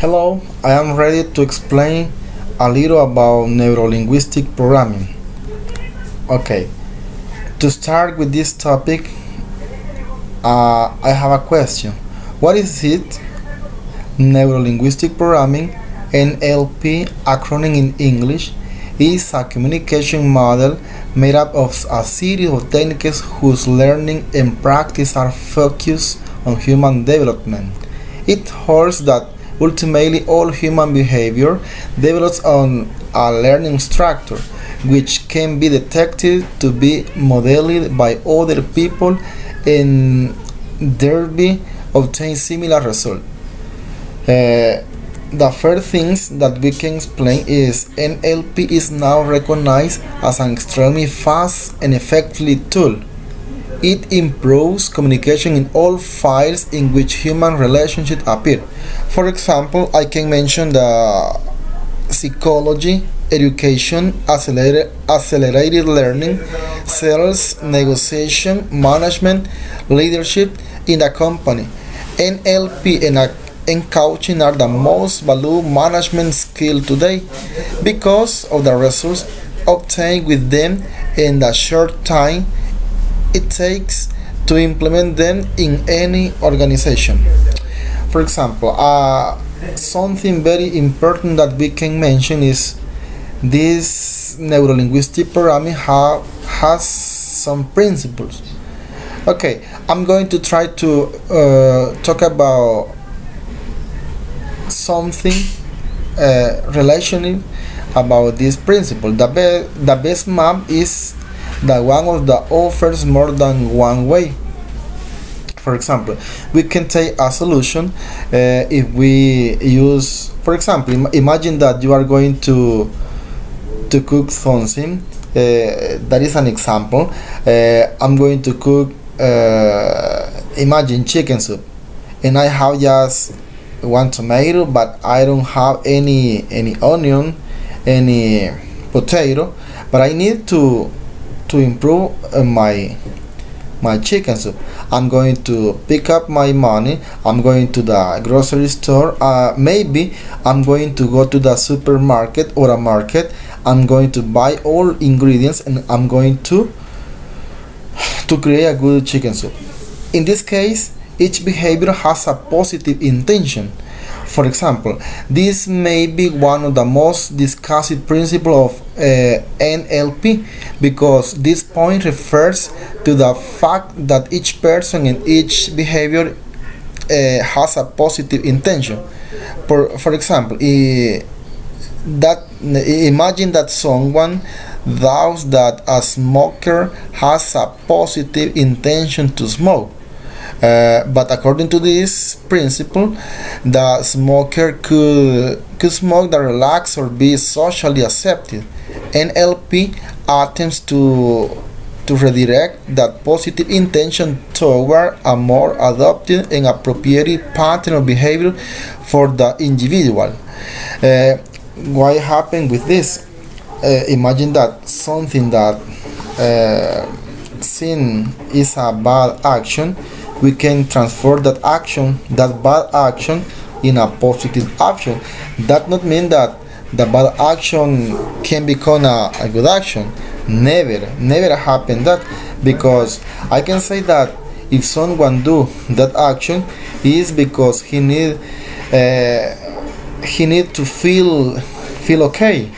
Hello, I am ready to explain a little about neurolinguistic programming. Okay, to start with this topic, I have a question. What is it? Neurolinguistic programming, NLP, acronym in English, is a communication model made up of a series of techniques whose learning and practice are focused on human development. It holds that ultimately all human behavior develops on a learning structure, which can be detected to be modeled by other people and thereby obtain similar results. The first things that we can explain is NLP is now recognized as an extremely fast and effective tool. It improves communication in all fields in which human relationships appear. For example, I can mention the psychology, education, accelerated learning, sales, negotiation, management, leadership in a company. NLP and coaching are the most valued management skill today because of the results obtained with them in the short time it takes to implement them in any organization. For example, something very important that we can mention is this neurolinguistic programming has some principles. Okay, I'm going to try to talk about something relationally about this principle. The best map is the one of the offers more than one way. For example, we can take a solution if we use, for example, imagine that you are going to cook something. That is an example. I'm going to cook, imagine chicken soup, and I have just one tomato, but I don't have any onion, any potato, but I need to improve my chicken soup. I'm going to pick up my money. I'm going to the grocery store. Maybe I'm going to go to the supermarket or a market. I'm going to buy all ingredients and I'm going to create a good chicken soup. In this case, each behavior has a positive intention. For example, this may be one of the most discussed principles of NLP because this point refers to the fact that each person and each behavior has a positive intention. For example, imagine that someone doubts that a smoker has a positive intention to smoke. But according to this principle, the smoker could smoke the relaxed or be socially accepted. NLP attempts to redirect that positive intention toward a more adapted and appropriate pattern of behavior for the individual. What happened with this? Imagine that something that seen is a bad action. We can transfer that bad action, in a positive action. That not mean that the bad action can become a good action. Never happen that, because I can say that if someone do that action is because he need to feel okay.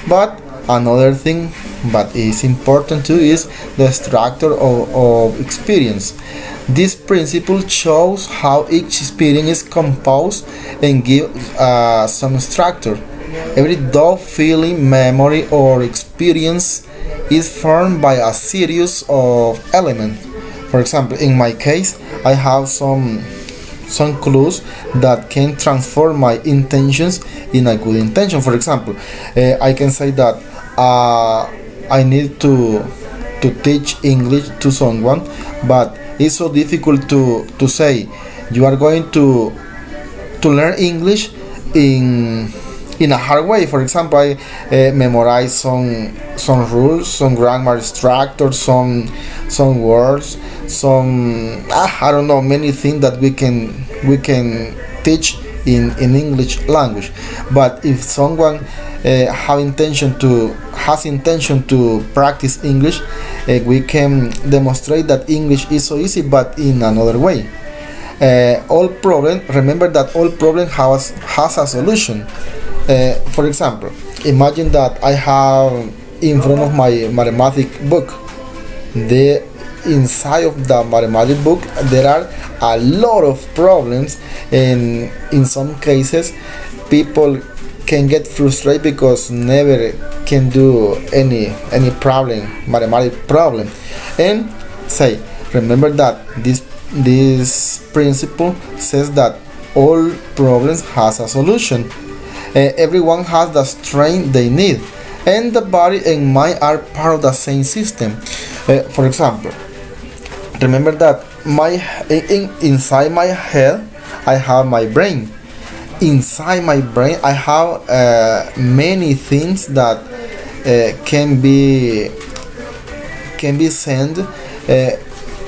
But another thing but is important too is the structure of experience. This principle shows how each experience is composed and gives some structure. Every thought, feeling, memory, or experience is formed by a series of elements. For example, in my case, I have some clues that can transform my intentions in a good intention. For example, I can say that I need to teach English to someone, but it's so difficult to say you are going to learn English in a hard way. For example, I memorize some rules, some grammar structure, some words, some I don't know, many things that we can teach in English language. But if someone has intention to practice English, we can demonstrate that English is so easy, but in another way. Remember that all problem has a solution. For example, imagine that I have in front of my mathematics book. Inside of the mathematics book there are a lot of problems, and in some cases people can get frustrated because never can do any mathematics problem. And remember that this principle says that all problems has a solution. Everyone has the strength they need, and the body and mind are part of the same system. For example, remember that inside my head I have my brain. Inside my brain I have many things that can be sent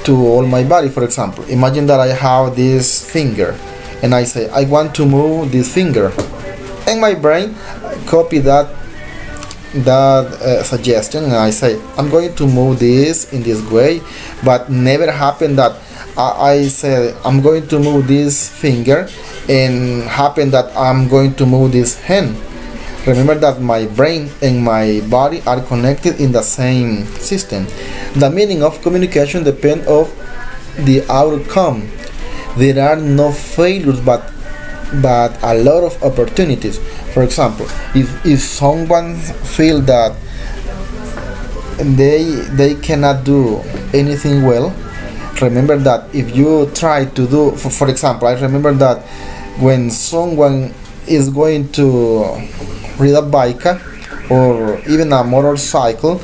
to all my body. For example, imagine that I have this finger, and I say I want to move this finger, and my brain copy that suggestion, and I say I'm going to move this in this way. But never happened that I said I'm going to move this finger and happen that I'm going to move this hand. Remember that my brain and my body are connected in the same system. The meaning of communication depends on the outcome. There are no failures, but a lot of opportunities. For example, if someone feel that they cannot do anything well, remember that if you try to do, for example, I remember that when someone is going to ride a bike or even a motorcycle,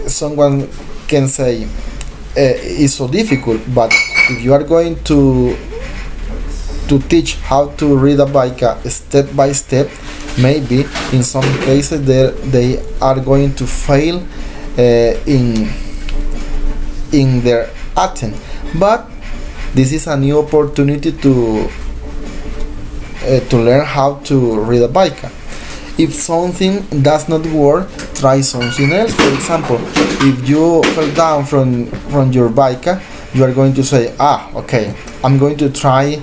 someone can say it's so difficult. But if you are going to teach how to ride a bike step by step, maybe in some cases they are going to fail in their attempt. But this is a new opportunity to learn how to ride a bike. If something does not work, try something else. For example, if you fell down from your bike, you are going to say, okay, I'm going to try.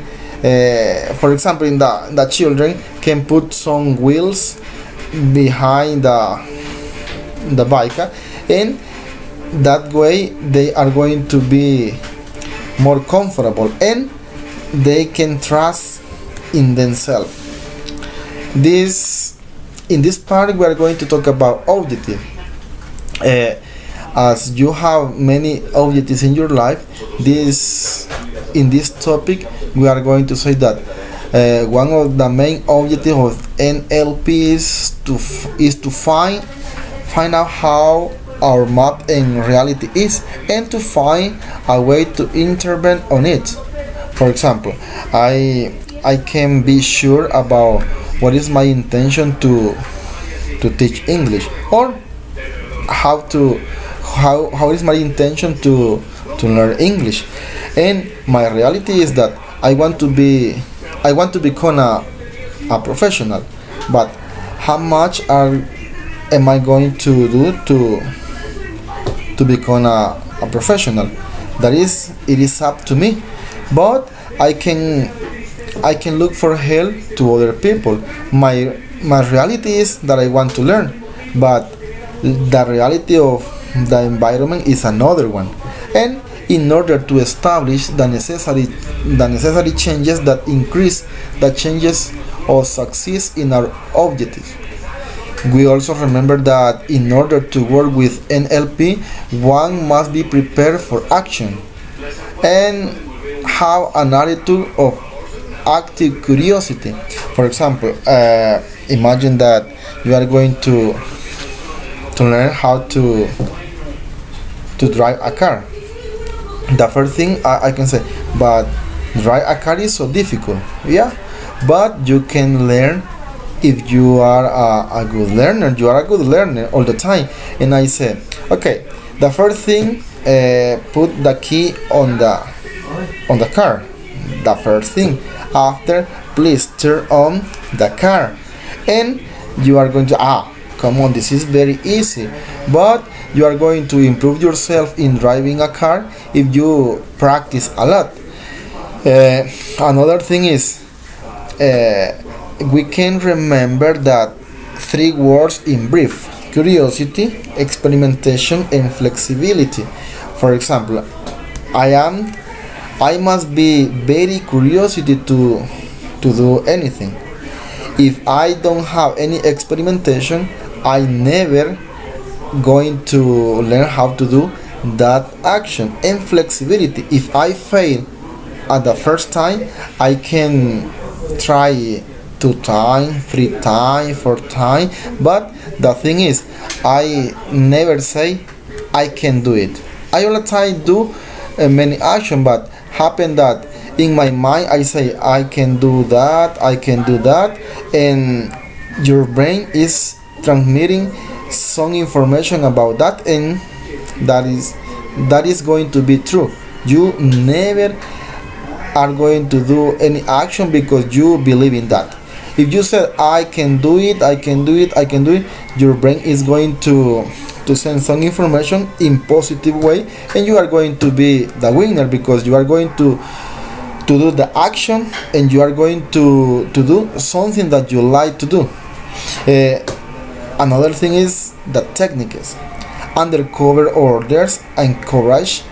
For example, in the children can put some wheels behind the bike, and that way they are going to be more comfortable and they can trust in themselves. In this part we are going to talk about objective. As you have many objectives in your life, in this topic we are going to say that one of the main objectives of NLP is to find out how our map and reality is, and to find a way to intervene on it. For example, I can be sure about what is my intention to teach English, or how is my intention to learn English. And my reality is that I want to become a professional, but how much am I going to do to become a professional? It is up to me, but I can look for help to other people. My reality is that I want to learn, but the reality of the environment is another one. And in order to establish the necessary changes that increase the changes or success in our objectives. We also remember that in order to work with NLP, one must be prepared for action and have an attitude of active curiosity. For example, imagine that you are going to learn how to drive a car. The first thing I can say, but drive a car is so difficult. Yeah, but you can learn if you are a good learner. You are a good learner all the time. And I say, okay, the first thing, put the key on the car. The first thing, After, please turn on the car. And you are going to, come on, this is very easy. But you are going to improve yourself in driving a car if you practice a lot. Another thing is, we can remember that three words in brief: curiosity, experimentation, and flexibility. For example, I must be very curiosity to do anything. If I don't have any experimentation, I never going to learn how to do that action. And flexibility, if I fail at the first time, I can try two times, three times, four times. But the thing is, I never say I can do it. I all the time do many action, but happen that in my mind I say I can do that, I can do that, and your brain is transmitting some information about that, and that is going to be true. You never are going to do any action because you believe in that. If you said I can do it, I can do it, I can do it, your brain is going to send some information in positive way, and you are going to be the winner because you are going to do the action, and you are going to do something that you like to do. Another thing is the techniques. Undercover orders encourage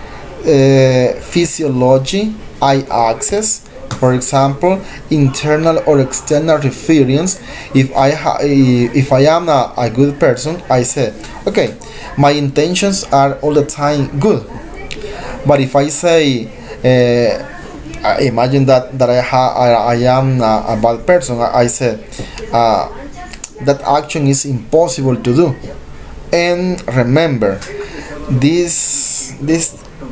physiology, eye access. For example, internal or external reference. If I am a good person, I say, okay, my intentions are all the time good. But if I say, imagine that I am a bad person, I say that action is impossible to do. And remember, this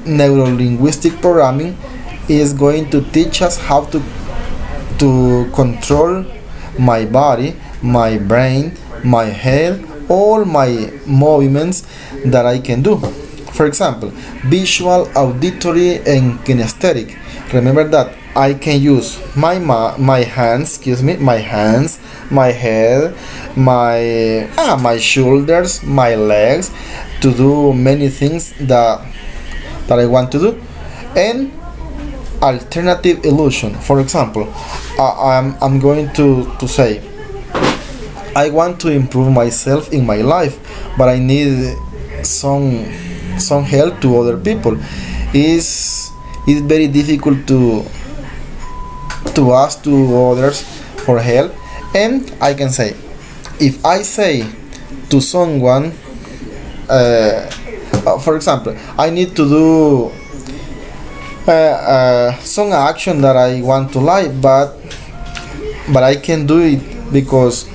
neurolinguistic programming is going to teach us how to control my body, my brain, my head, all my movements that I can do. For example, visual, auditory, and kinesthetic. Remember that I can use my hands, my head, my shoulders, my legs to do many things that I want to do. And alternative illusion. For example, I'm going to say I want to improve myself in my life, but I need some help to other people. It's very difficult to ask to others for help, and I can say, if I say to someone, for example, I need to do some action that I want to like, but I can do it because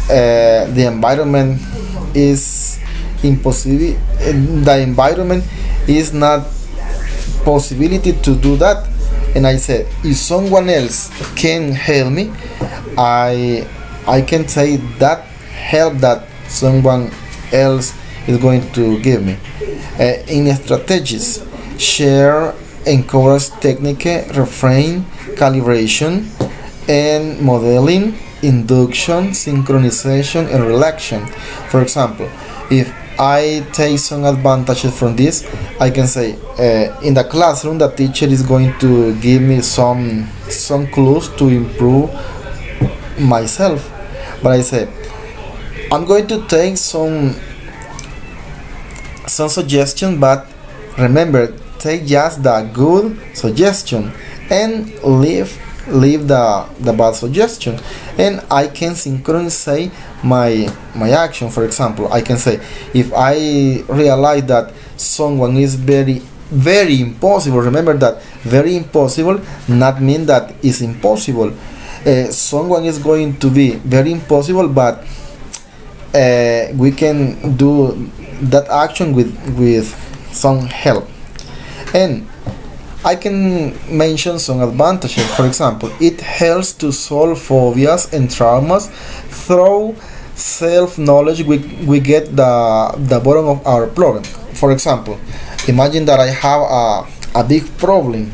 the environment is impossible. The environment is not possibility to do that. And I said, if someone else can help me, I can say that help that someone else is going to give me. In strategies, share, encourage technique, refrain, calibration, and modeling, induction, synchronization, and relaxation. For example, if I take some advantages from this, I can say in the classroom the teacher is going to give me some clues to improve myself. But I say I'm going to take some suggestion, but remember, take just the good suggestion and leave the bad suggestion, and I can synchronize my action. For example, I can say, if I realize that someone is very very impossible, remember that very impossible not mean that it's impossible. Someone is going to be very impossible, but we can do that action with some help. And I can mention some advantages. For example, it helps to solve phobias and traumas. Through self-knowledge, we get the bottom of our problem. For example, imagine that I have a big problem,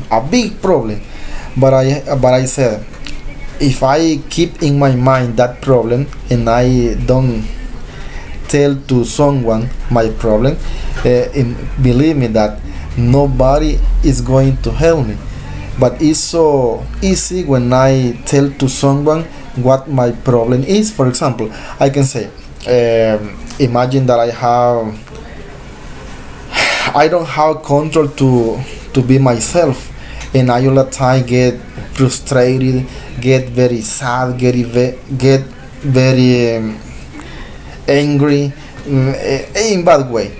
but I said, if I keep in my mind that problem and I don't tell to someone my problem, believe me that nobody is going to help me. But it's so easy when I tell to someone what my problem is. For example, I can say, imagine that I don't have control to be myself, and I all the time get frustrated, get very sad, get very angry, in bad way,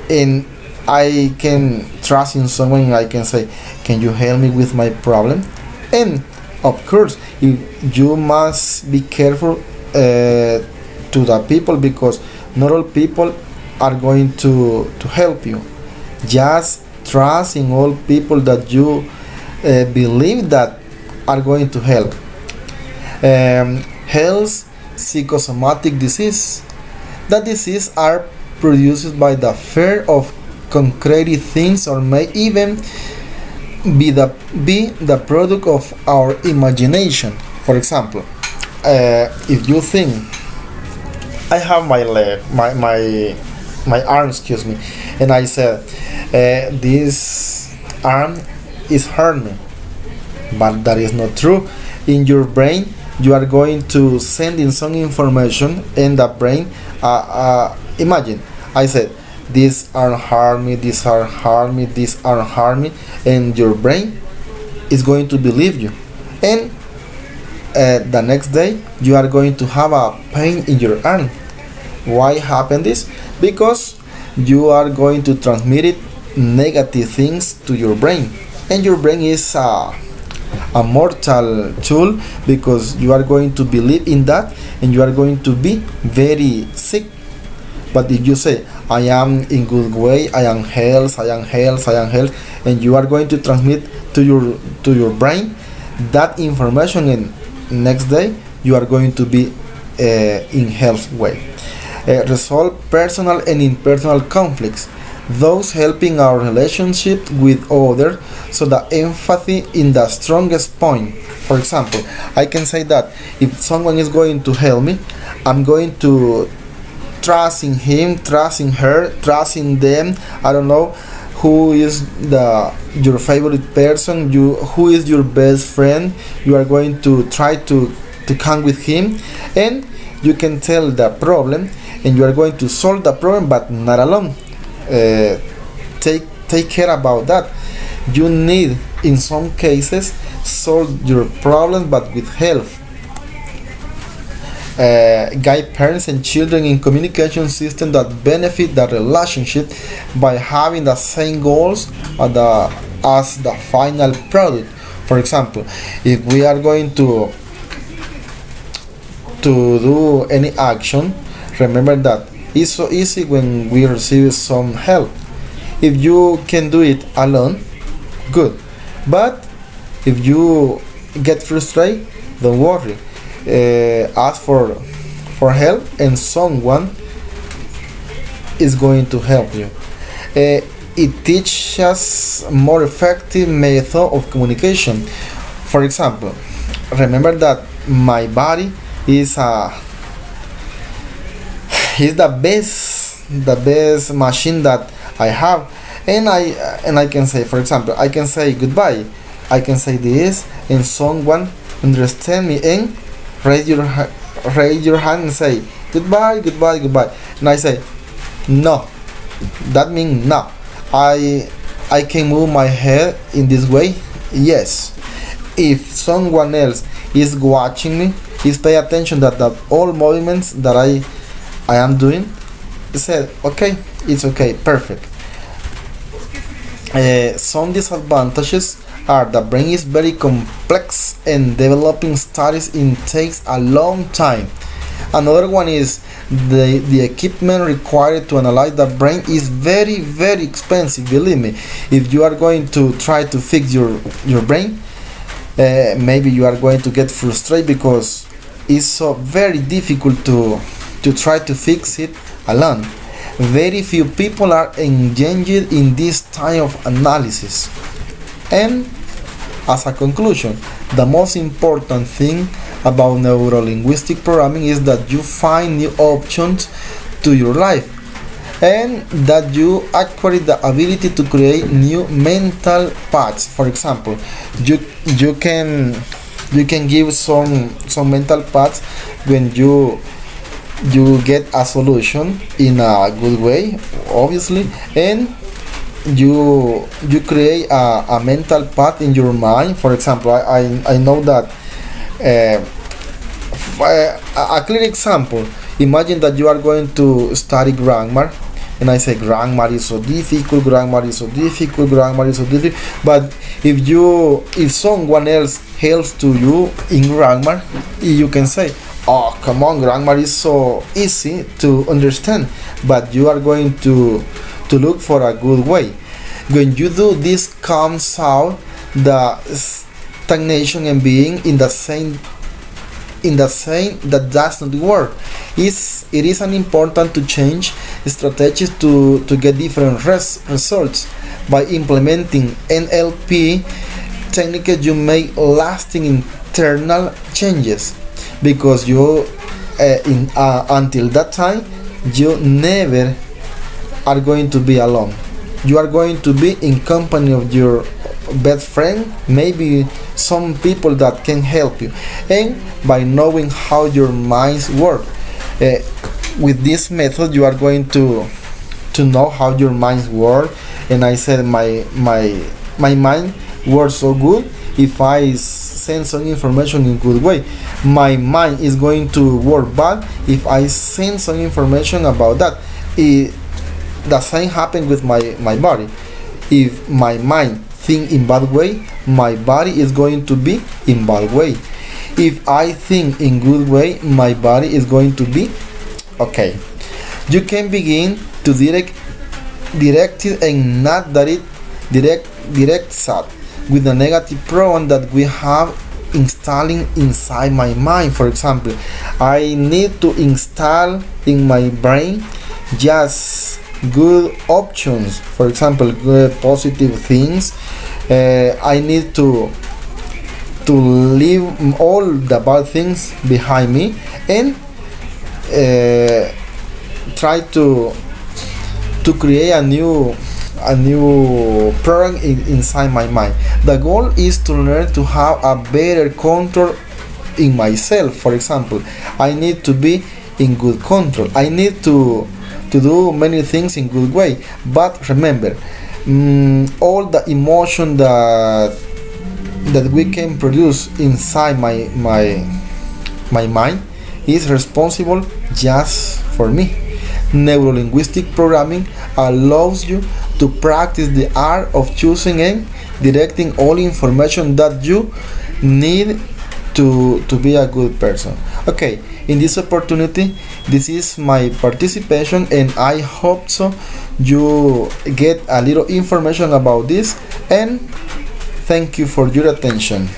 and I can trust in someone. I can say, can you help me with my problem? And of course, you must be careful to the people, because not all people are going to help you. Just trust in all people that you believe that are going to help. Health psychosomatic disease. The disease are produced by the fear of concrete things, or may even be the product of our imagination. For example, if you think I have my leg, my arm, excuse me, and I said, this arm is hurt me, but that is not true. In your brain, you are going to send in some information, and the brain, imagine, I said, these are harm me, these are harm me, these are harm me, and your brain is going to believe you. And the next day, you are going to have a pain in your arm. Why happened this? Because you are going to transmit it negative things to your brain, and your brain is a mortal tool, because you are going to believe in that, and you are going to be very sick. But if you say, I am in good way, I am health, I am health, I am health, and you are going to transmit to your brain that information, and next day you are going to be in health way. Resolve personal and impersonal conflicts, those helping our relationship with others, so the empathy in the strongest point. For example, I can say that if someone is going to help me, I'm going to trust in him, trust in her, trust in them. I don't know who is your favorite person, who is your best friend. You are going to try to come with him, and you can tell the problem, and you are going to solve the problem, but not alone. Take care about that. You need, in some cases, solve your problems, but with help. Guide parents and children in communication system that benefit the relationship by having the same goals as the final product. For example, if we are going to do any action, remember that it's so easy when we receive some help. If you can do it alone, good. But if you get frustrated, don't worry. Ask for help, and someone is going to help you. It teaches more effective method of communication. For example, remember that my body is the best machine that I have, and I can say, for example, I can say goodbye. I can say this, and someone understand me and raise your hand and say goodbye, goodbye, goodbye. And I say no. That means no. I can move my head in this way. Yes. If someone else is watching me, is pay attention that all movements that I am doing, said okay, it's okay, perfect. Some disadvantages are the brain is very complex, and developing studies in takes a long time. Another one is the equipment required to analyze the brain is very, very expensive. Believe me, if you are going to try to fix your brain, maybe you are going to get frustrated, because it's so very difficult to try to fix it alone. Very few people are engaged in this type of analysis. And as a conclusion, the most important thing about neurolinguistic programming is that you find new options to your life, and that you acquire the ability to create new mental paths. For example, you you can you can give some mental paths when you get a solution in a good way, obviously, and you create a mental path in your mind. For example, I know that a clear example. Imagine that you are going to study grammar, and I say grammar is so difficult, grammar is so difficult, grammar is so difficult. But if someone else helps to you in grammar, you can say, "Oh, come on, grammar is so easy to understand." But you are going to look for a good way. When you do this, comes out the stagnation and being in the same that does not work. It is an important to change strategies to get different results. By implementing NLP techniques, you make lasting internal changes, because until that time you never are going to be alone. You are going to be in company of your best friend, maybe some people that can help you. And by knowing how your minds work, with this method you are going to know how your minds work. And I said my mind works so good. If I send some information in good way, my mind is going to work bad if I send some information about that. The same happen with my body. If my mind think in bad way, my body is going to be in bad way. If I think in good way, my body is going to be okay. You can begin to direct it and not direct sad with the negative program that we have installing inside my mind. For example, I need to install in my brain just good options. For example, good positive things. I need to leave all the bad things behind me, and try to create a new program inside my mind. The goal is to learn to have a better control in myself. For example, I need to be in good control. I need to do many things in good way. But remember, all the emotion that we can produce inside my mind is responsible just for me. Neurolinguistic programming allows you to practice the art of choosing and directing all information that you need to be a good person. Okay, in this opportunity, this is my participation, and I hope so you get a little information about this, and thank you for your attention.